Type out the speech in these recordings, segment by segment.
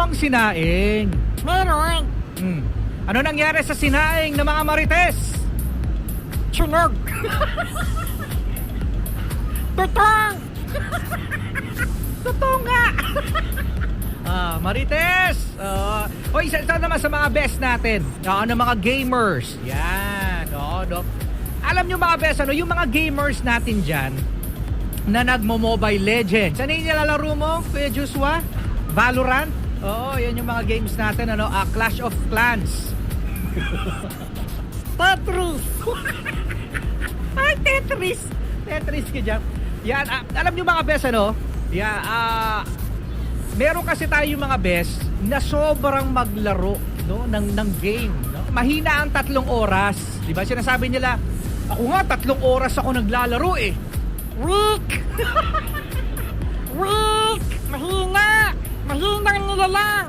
bang sinaing? Meron. Ano nangyari sa sinaing ng mga Marites? Sunog. Tutong. Totoo nga. Marites. Isa naman sa mga best natin. Ano mga gamers. Yan. No. Alam nyo mga best, yung mga gamers natin dyan na nagmo-Mobile Legends. Ano yung nilalaro mo, Kuya Joshua? Valorant? Oo, yan yung mga games natin. Clash of Clans. Tetris. Ay, Tetris. Tetris ka dyan. Yan, alam nyo mga best, meron kasi tayo mga best na sobrang maglaro ng game. No? Mahina ang 3 oras. Diba? Sinasabi nila, ako nga 3 oras ako naglalaro eh. Weak. Weak. Mahina. Mahinang nilalang.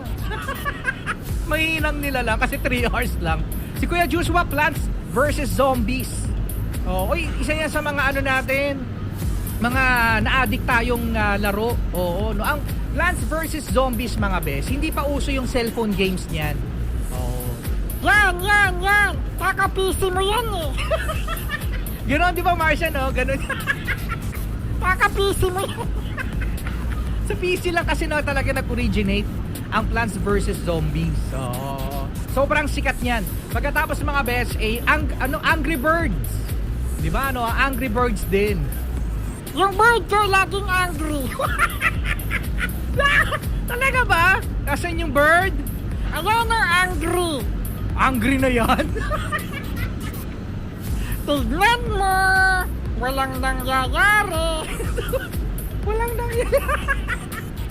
Mahinang nila lang kasi 3 hours lang. Si Kuya Joshua, Plants vs. Zombies. Isa yan sa mga natin, mga na-addict tayong laro. Ang Plants vs. Zombies mga bes, hindi pa uso yung cellphone games niyan. Yan. Kaka-PC mo yan eh. Ganon, di ba Marcia, no? Ganon. Kaka-PC mo yan. Sa PC lang kasi talaga nag-originate ang Plants vs. Zombies. Sobrang sikat niyan. Pagkatapos mga bes, Angry Birds. Di ba, Angry Birds din. Yung bird ko laging angry. Talaga ba? Nasaan yung bird? Ayan o, angry. Angry na yan? Tignan mo. Walang nangyayari.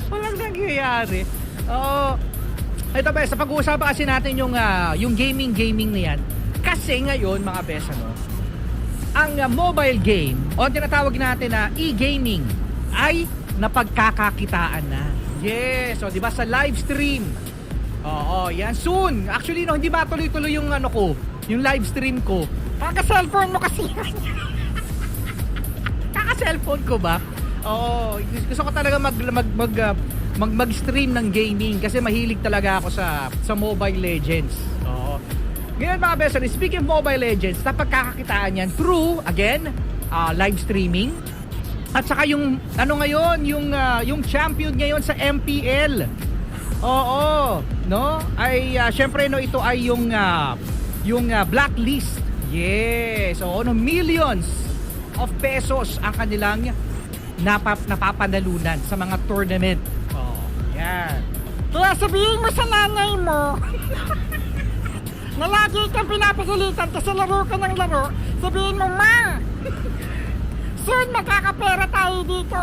Walang nangyayari. Ito ba, sa pag-uusapan kasi natin yung gaming na yan. Kasi ngayon mga bes, ang mobile game o tinatawag natin na e-gaming ay napagkakakitaan na. Yes, di ba sa live stream? Yan soon. Actually hindi matuloy-tuloy yung yung live stream ko. Kaka-cellphone mo kasi. Kaka-cellphone ko ba? Gusto ko talaga mag-stream ng gaming kasi mahilig talaga ako sa Mobile Legends. Ngayon mga beso, speaking of Mobile Legends, napagkakakitaan yan through, again, live streaming. At saka yung champion ngayon sa MPL. Syempre ito ay yung blacklist. Yes, millions of pesos ang kanilang napapanalunan sa mga tournament. Yan. Kaya sabihin mo sa nanay mo na lagi kang pinapagalitan kasi laro ka ng laro, sabihin mo, Ma, soon makakapera tayo dito.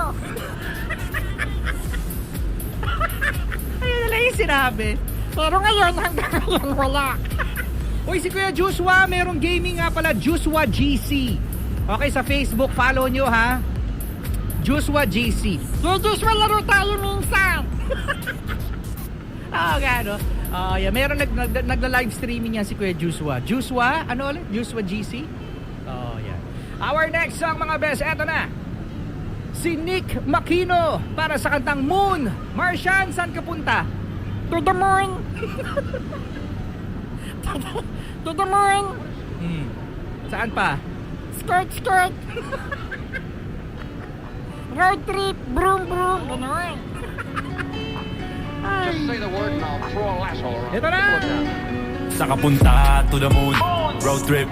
Ayun na lang yung sinabi. Pero ngayon, hanggang ngayon, wala. Si Kuya Joshua, merong gaming nga pala, Joshua GC. Okay, sa Facebook, follow nyo ha. Joshua GC. Joshua, laro tayo minsan. Meron nagla-live streaming yan si Kuya Joshua. Joshua, ulit? Joshua GC? Yan. Our next song mga best, eto na. Si Nick Makino para sa kantang Moon. Martian, saan ka punta? To the moon. To the moon. Saan pa? Skirt. Road trip, broom. Gano'n. Just say the word and I'll throw a lasso around. Ito na! Sa kapunta to the moon, road trip,